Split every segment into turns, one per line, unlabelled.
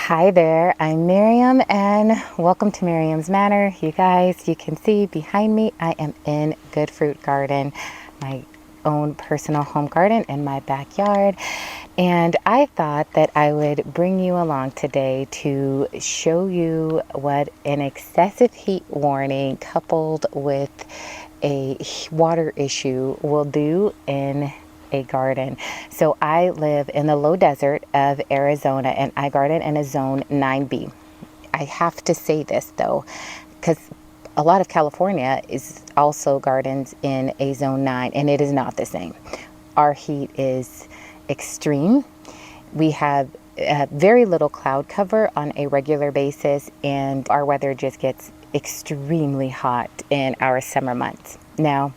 Hi there, I'm Miriam and welcome to Miriam's Manor. You guys, you can see behind me, I am in Good Fruit Garden, my own personal home garden in my backyard. And I thought that I would bring you along today to show you what an excessive heat warning coupled with a water issue will do in a garden. So I live in the low desert of Arizona and I garden in a zone 9B. I have to say this though, because a lot of California is also gardens in a zone 9 and it is not the same. Our heat is extreme. We have very little cloud cover on a regular basis and our weather just gets extremely hot in our summer months. Now,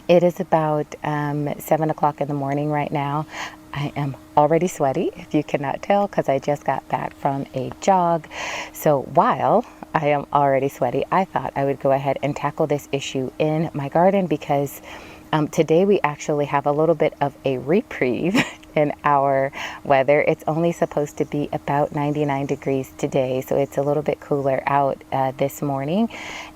it is about 7 o'clock in the morning right now. I am already sweaty, if you cannot tell, because I just got back from a jog. So while I am already sweaty, I thought I would go ahead and tackle this issue in my garden because today we actually have a little bit of a reprieve in our weather. It's only supposed to be about 99 degrees today, so it's a little bit cooler out this morning.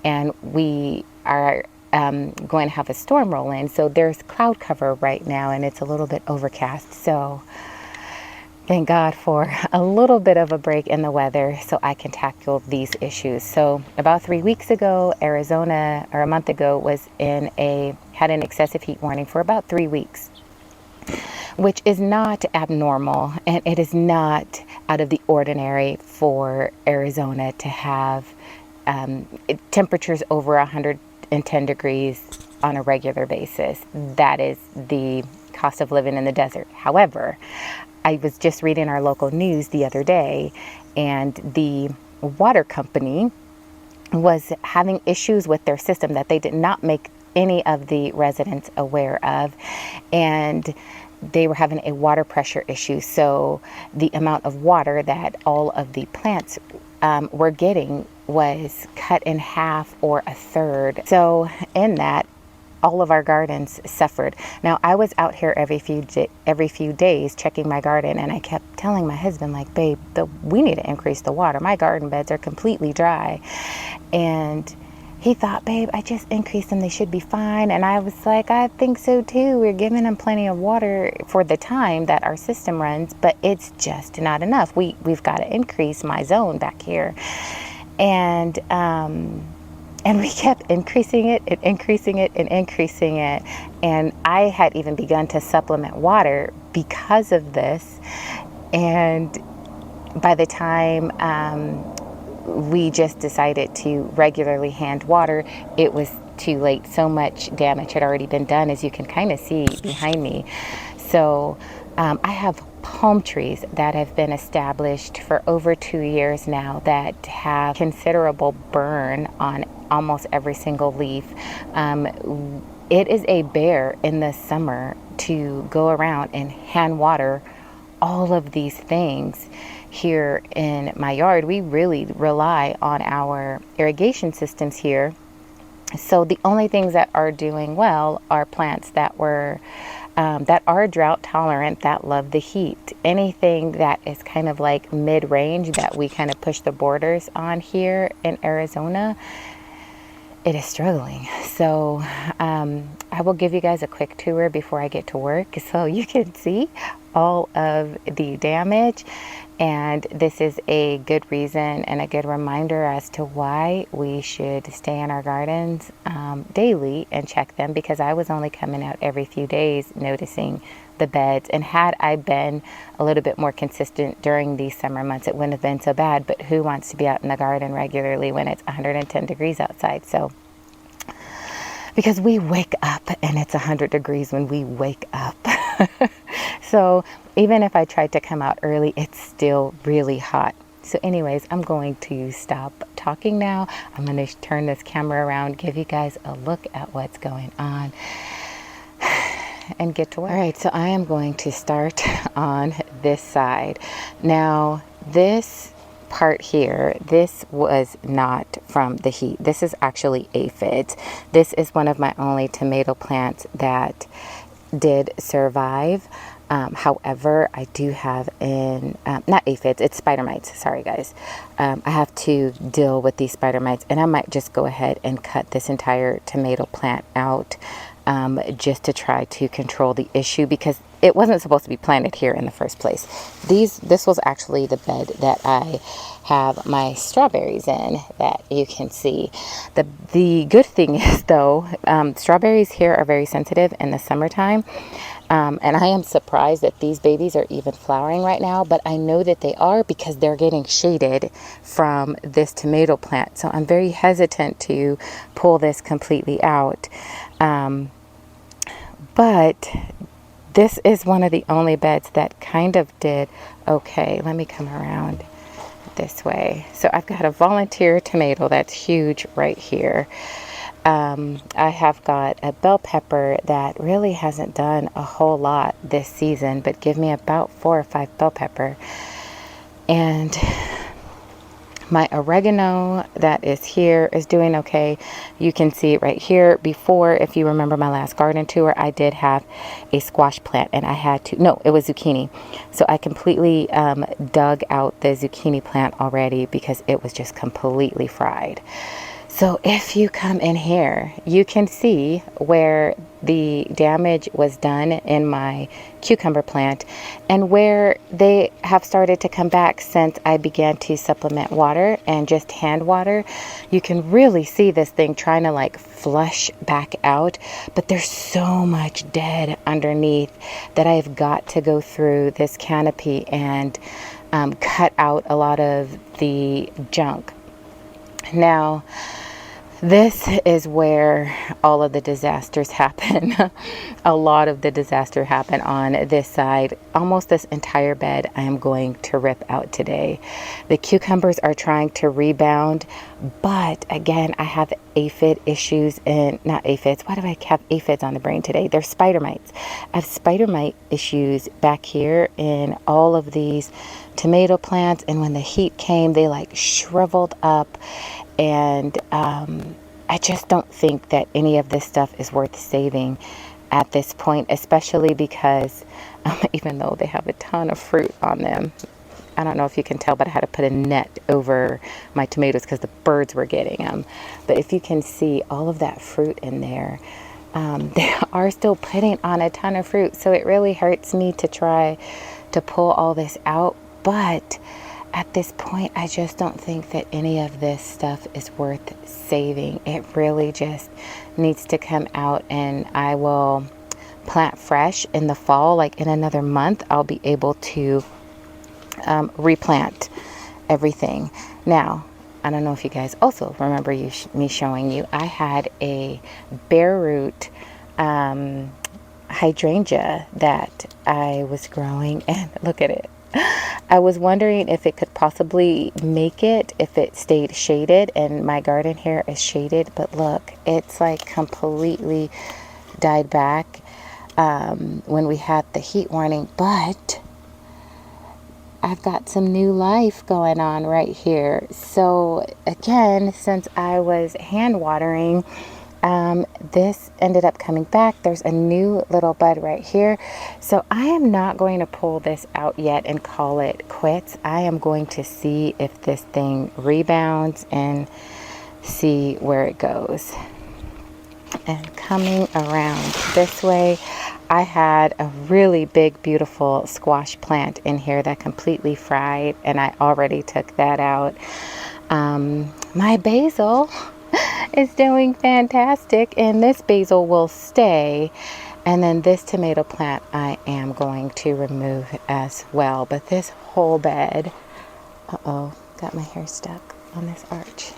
And we are going to have a storm roll in, so there's cloud cover right now and it's a little bit overcast. So thank God for a little bit of a break in the weather so I can tackle these issues. So about 3 weeks ago, Arizona, or a month ago, had an excessive heat warning for about 3 weeks, which is not abnormal and it is not out of the ordinary for Arizona to have temperatures over 110 degrees on a regular basis. That is the cost of living in the desert. However, I was just reading our local news the other day and the water company was having issues with their system that they did not make any of the residents aware of, and they were having a water pressure issue. So the amount of water that all of the plants were getting was cut in half or a third. So in that, all of our gardens suffered. Now I was out here every few days checking my garden, and I kept telling my husband, like, babe, we need to increase the water. My garden beds are completely dry. And he thought, babe, I just increased them, they should be fine. And I was like, I think so too. We're giving them plenty of water for the time that our system runs, but it's just not enough. We've got to increase my zone back here. And we kept increasing it and increasing it and increasing it. And I had even begun to supplement water because of this. And by the time we just decided to regularly hand water, it was too late. So much damage had already been done, as you can kind of see behind me. So I have palm trees that have been established for over 2 years now that have considerable burn on almost every single leaf. It is a bear in the summer to go around and hand water all of these things. Here in my yard, we really rely on our irrigation systems here. So the only things that are doing well are plants that are drought tolerant, that love the heat. Anything that is kind of like mid-range that we kind of push the borders on here in Arizona, it is struggling. So I will give you guys a quick tour before I get to work so you can see all of the damage. And this is a good reason and a good reminder as to why we should stay in our gardens daily and check them, because I was only coming out every few days noticing the beds. And had I been a little bit more consistent during these summer months, it wouldn't have been so bad. But who wants to be out in the garden regularly when it's 110 degrees outside? So, because we wake up and it's 100 degrees when we wake up. So even if I tried to come out early, it's still really hot. So anyways, I'm going to stop talking now. I'm going to turn this camera around, give you guys a look at what's going on, and get to work. All right, so I am going to start on this side. Now, this part here, this was not from the heat. This is actually aphids. This is one of my only tomato plants that did survive. However, I do have not aphids, it's spider mites. Sorry, guys. I have to deal with these spider mites, and I might just go ahead and cut this entire tomato plant out just to try to control the issue, because it wasn't supposed to be planted here in the first place. This was actually the bed that I have my strawberries in, that you can see. The good thing is, though, strawberries here are very sensitive in the summertime. And I am surprised that these babies are even flowering right now, but I know that they are because they're getting shaded from this tomato plant. So I'm very hesitant to pull this completely out. But this is one of the only beds that kind of did okay. Let me come around this way. So I've got a volunteer tomato that's huge right here. I have got a bell pepper that really hasn't done a whole lot this season, but give me about 4 or 5 bell pepper. And my oregano that is here is doing okay. You can see it right here. Before, if you remember my last garden tour, I did have a squash plant, and I had to, no, it was zucchini. So I completely dug out the zucchini plant already because it was just completely fried. So if you come in here, you can see where the damage was done in my cucumber plant and where they have started to come back since I began to supplement water and just hand water. You can really see this thing trying to like flush back out, but there's so much dead underneath that I've got to go through this canopy and cut out a lot of the junk. Now, this is where all of the disasters happen. A lot of the disaster happen on this side. Almost this entire bed I am going to rip out today. The cucumbers are trying to rebound, but again, I have aphid issues, and not aphids. Why do I have aphids on the brain today? They're spider mites. I have spider mite issues back here in all of these tomato plants, and when the heat came, they like shriveled up. And I just don't think that any of this stuff is worth saving at this point, especially because even though they have a ton of fruit on them, I don't know if you can tell, but I had to put a net over my tomatoes because the birds were getting them. But if you can see all of that fruit in there, they are still putting on a ton of fruit. So it really hurts me to try to pull all this out. But at this point, I just don't think that any of this stuff is worth saving. It really just needs to come out, and I will plant fresh in the fall. Like in another month, I'll be able to replant everything. Now, I don't know if you guys also remember me showing you, I had a bare root hydrangea that I was growing, and look at it. I was wondering if it could possibly make it if it stayed shaded, and my garden here is shaded, but look, it's like completely died back when we had the heat warning. But I've got some new life going on right here. So again, since I was hand watering, this ended up coming back. There's a new little bud right here. So I am not going to pull this out yet and call it quits. I am going to see if this thing rebounds and see where it goes. And coming around this way, I had a really big, beautiful squash plant in here that completely fried, and I already took that out. My basil is doing fantastic, and this basil will stay. And then this tomato plant I am going to remove as well. But this whole bed, got my hair stuck on this arch.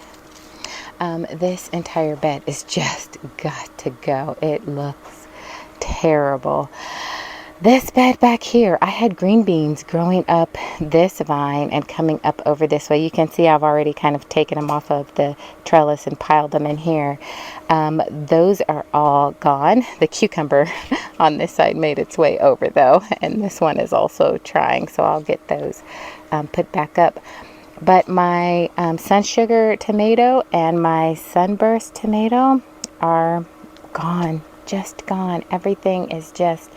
This entire bed is just got to go. It looks terrible. This bed back here, I had green beans growing up this vine and coming up over this way. You can see I've already kind of taken them off of the trellis and piled them in here. Those are all gone. The cucumber on this side made its way over though, and this one is also trying, so I'll get those put back up. But my sun sugar tomato and my sunburst tomato are gone, just gone. Everything is just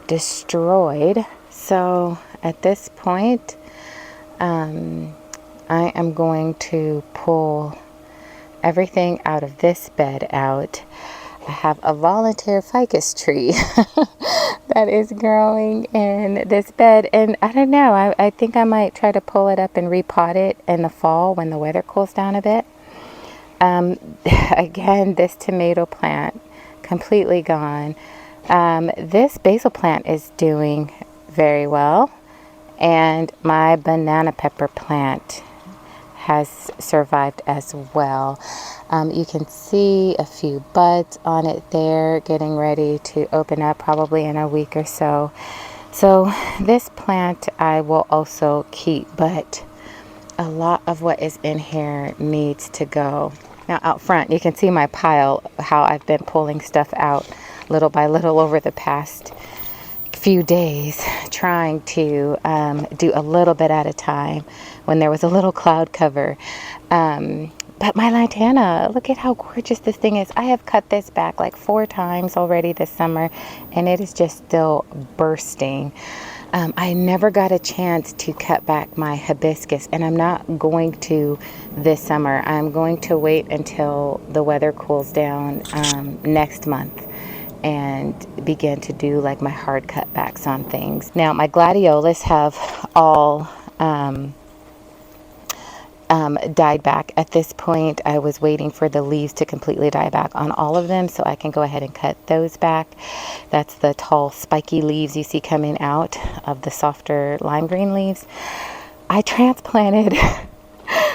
destroyed. So at this point, I am going to pull everything out of this bed out. I have a volunteer ficus tree that is growing in this bed, and I don't know, I think I might try to pull it up and repot it in the fall when the weather cools down a bit. Again, this tomato plant completely gone. This basil plant is doing very well, and my banana pepper plant has survived as well. You can see a few buds on it there, getting ready to open up probably in a week or so. So this plant I will also keep, but a lot of what is in here needs to go. Now out front, you can see my pile, how I've been pulling stuff out little by little over the past few days, trying to do a little bit at a time when there was a little cloud cover. But my lantana, look at how gorgeous this thing is. I have cut this back like 4 times already this summer, and it is just still bursting. I never got a chance to cut back my hibiscus, and I'm not going to this summer. I'm going to wait until the weather cools down next month and begin to do like my hard cutbacks on things. Now my gladiolus have all died back at this point. I was waiting for the leaves to completely die back on all of them so I can go ahead and cut those back. That's the tall spiky leaves you see coming out of the softer lime green leaves. I transplanted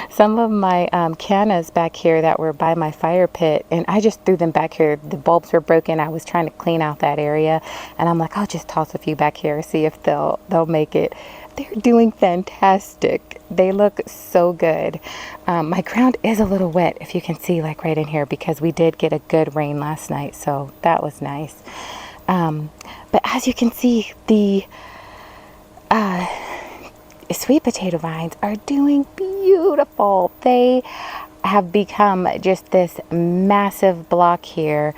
some of my cannas back here that were by my fire pit, and I just threw them back here. The bulbs were broken. I was trying to clean out that area, and I'm like, I'll just toss a few back here, see if they'll make it. They're doing fantastic. They look so good. My ground is a little wet, if you can see, like right in here, because we did get a good rain last night, so that was nice. But as you can see, the sweet potato vines are doing beautiful. They have become just this massive block here,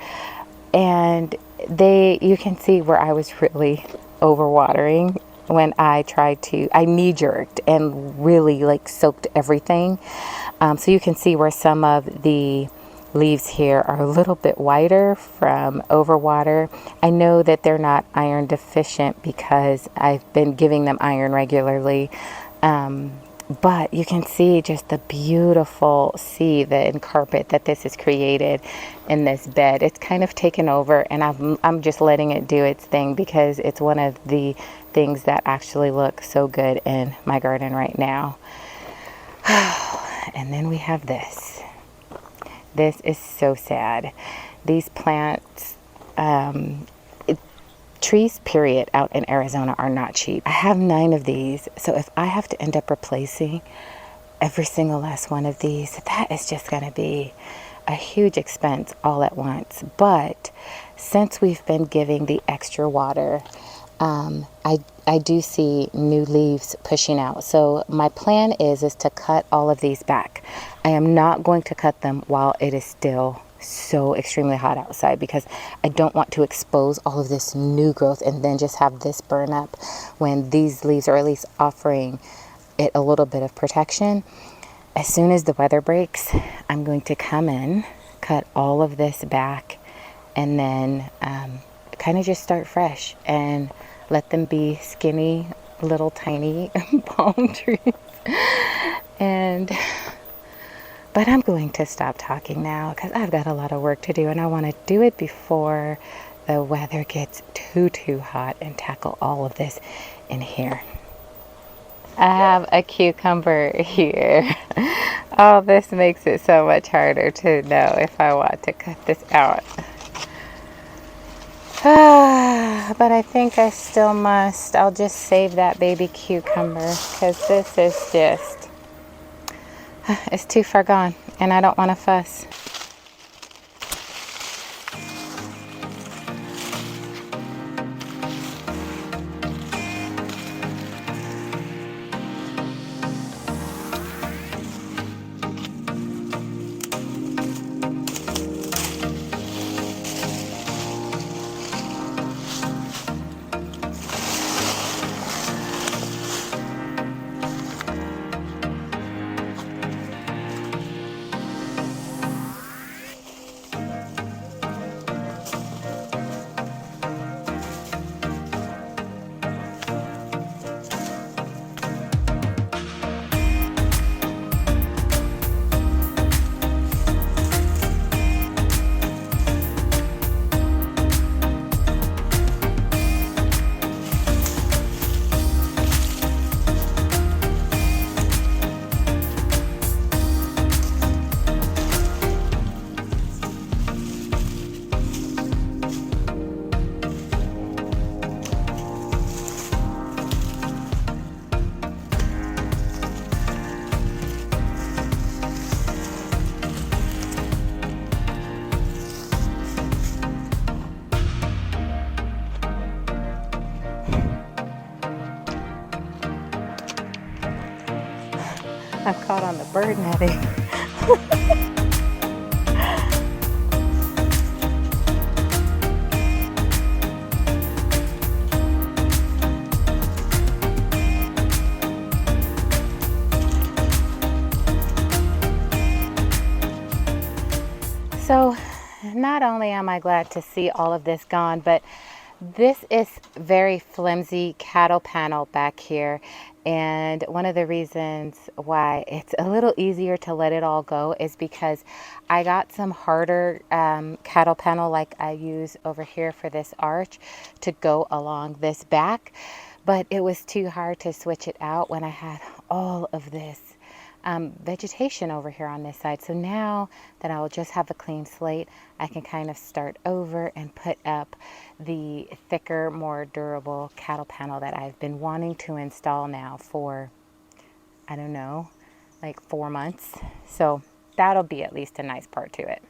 and you can see where I was really overwatering when I knee-jerked and really like soaked everything. So you can see where some of the leaves here are a little bit whiter from overwater. I know that they're not iron deficient because I've been giving them iron regularly. But you can see just the beautiful sieve and carpet that this has created in this bed. It's kind of taken over, and I'm just letting it do its thing because it's one of the things that actually look so good in my garden right now. And then we have this. This is so sad. These plants, trees, period, out in Arizona are not cheap. I have 9 of these, so if I have to end up replacing every single last one of these, that is just going to be a huge expense all at once. But since we've been giving the extra water, I do see new leaves pushing out. So my plan is to cut all of these back. I am not going to cut them while it is still so extremely hot outside, because I don't want to expose all of this new growth and then just have this burn up when these leaves are at least offering it a little bit of protection. As soon as the weather breaks, I'm going to come in, cut all of this back, and then kind of just start fresh and let them be skinny little tiny palm trees. But I'm going to stop talking now because I've got a lot of work to do, and I want to do it before the weather gets too hot and tackle all of this in here. I have a cucumber here. Oh, this makes it so much harder to know if I want to cut this out. But I think I still must. I'll just save that baby cucumber because this is just, it's too far gone and I don't want to fuss. I'm caught on the bird netting. So not only am I glad to see all of this gone, but this is very flimsy cattle panel back here. And one of the reasons why it's a little easier to let it all go is because I got some harder cattle panel like I use over here for this arch to go along this back. But it was too hard to switch it out when I had all of this vegetation over here on this side. So now that I'll just have a clean slate, I can kind of start over and put up the thicker, more durable cattle panel that I've been wanting to install now for, I don't know, like 4 months. So that'll be at least a nice part to it.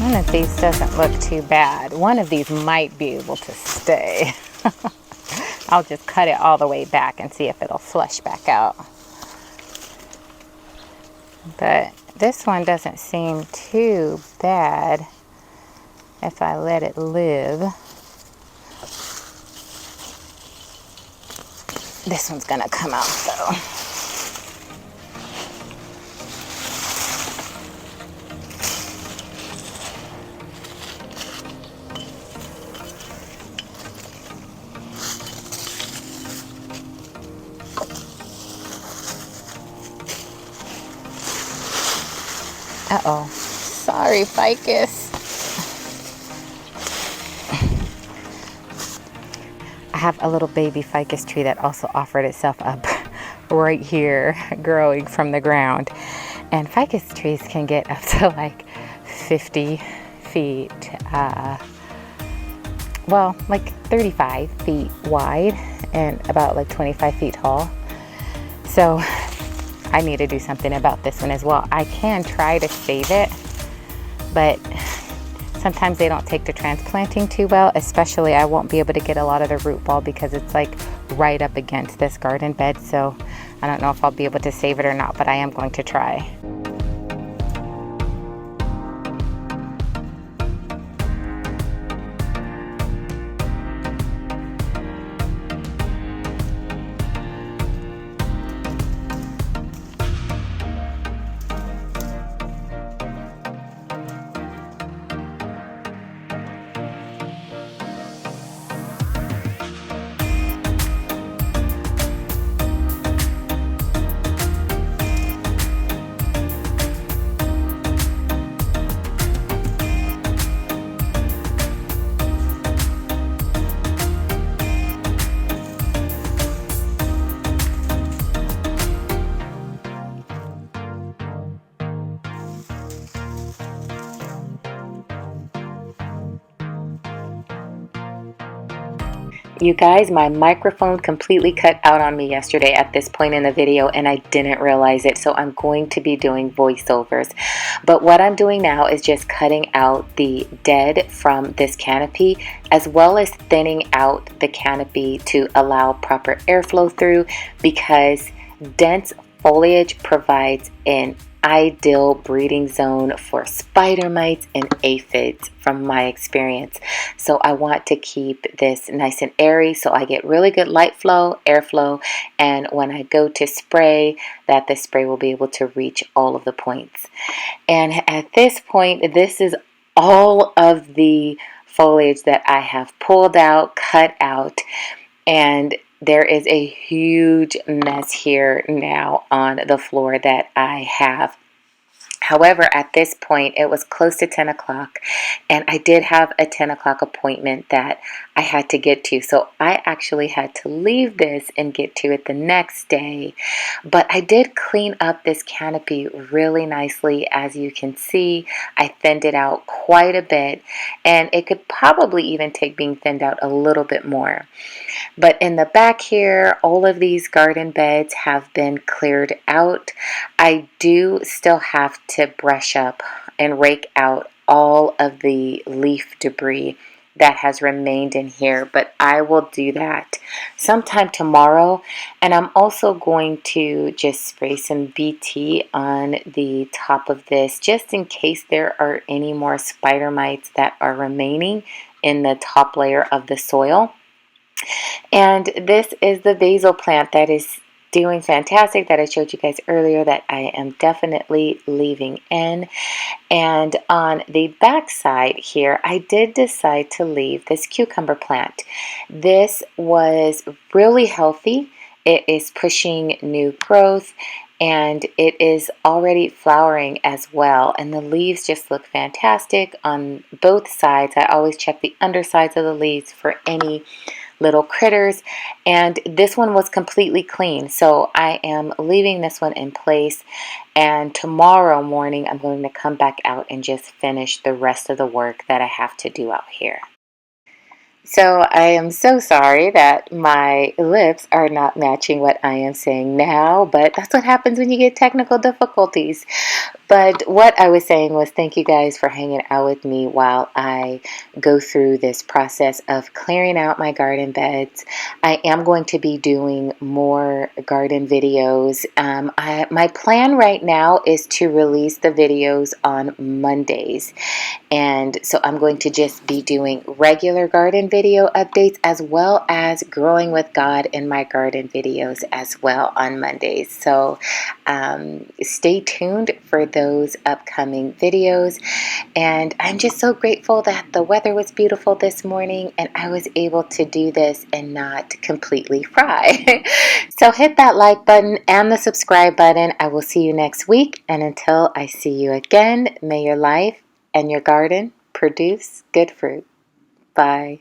One of these doesn't look too bad. One of these might be able to stay. I'll just cut it all the way back and see if it'll flush back out. But this one doesn't seem too bad if I let it live. This one's gonna come out though. Uh-oh. Sorry, ficus. I have a little baby ficus tree that also offered itself up right here, growing from the ground. And ficus trees can get up to like 50 feet, well, like 35 feet wide and about like 25 feet tall. So I need to do something about this one as well. I can try to save it, but sometimes they don't take to transplanting too well, especially I won't be able to get a lot of the root ball because it's like right up against this garden bed. So I don't know if I'll be able to save it or not, but I am going to try. You guys, my microphone completely cut out on me yesterday at this point in the video and I didn't realize it, so I'm going to be doing voiceovers. But what I'm doing now is just cutting out the dead from this canopy, as well as thinning out the canopy to allow proper airflow through, because dense foliage provides an ideal breeding zone for spider mites and aphids from my experience. So I want to keep this nice and airy so I get really good light flow, airflow, and when I go to spray, that the spray will be able to reach all of the points. And at this point, this is all of the foliage that I have pulled out, cut out, and there is a huge mess here now on the floor that I have However, at this point, it was close to 10 o'clock, and I did have a 10 o'clock appointment that I had to get to. So I actually had to leave this and get to it the next day. But I did clean up this canopy really nicely. As you can see, I thinned it out quite a bit, and it could probably even take being thinned out a little bit more. But in the back here, all of these garden beds have been cleared out. I do still have to brush up and rake out all of the leaf debris that has remained in here, but I will do that sometime tomorrow. And I'm also going to just spray some BT on the top of this just in case there are any more spider mites that are remaining in the top layer of the soil. And this is the basil plant that is doing fantastic that I showed you guys earlier that I am definitely leaving in. And on the back side here, I did decide to leave this cucumber plant. This was really healthy. It is pushing new growth, and it is already flowering as well. And the leaves just look fantastic on both sides. I always check the undersides of the leaves for any little critters, and this one was completely clean, so I am leaving this one in place. And tomorrow morning I'm going to come back out and just finish the rest of the work that I have to do out here. So I am so sorry that my lips are not matching what I am saying now, but that's what happens when you get technical difficulties. But what I was saying was thank you guys for hanging out with me while I go through this process of clearing out my garden beds. I am going to be doing more garden videos. My plan right now is to release the videos on Mondays. And so I'm going to just be doing regular garden video updates as well as growing with God in my garden videos as well on Mondays. So stay tuned for those upcoming videos. And I'm just so grateful that the weather was beautiful this morning and I was able to do this and not completely fry. So hit that like button and the subscribe button. I will see you next week. And until I see you again, may your life and your garden produce good fruit. Bye.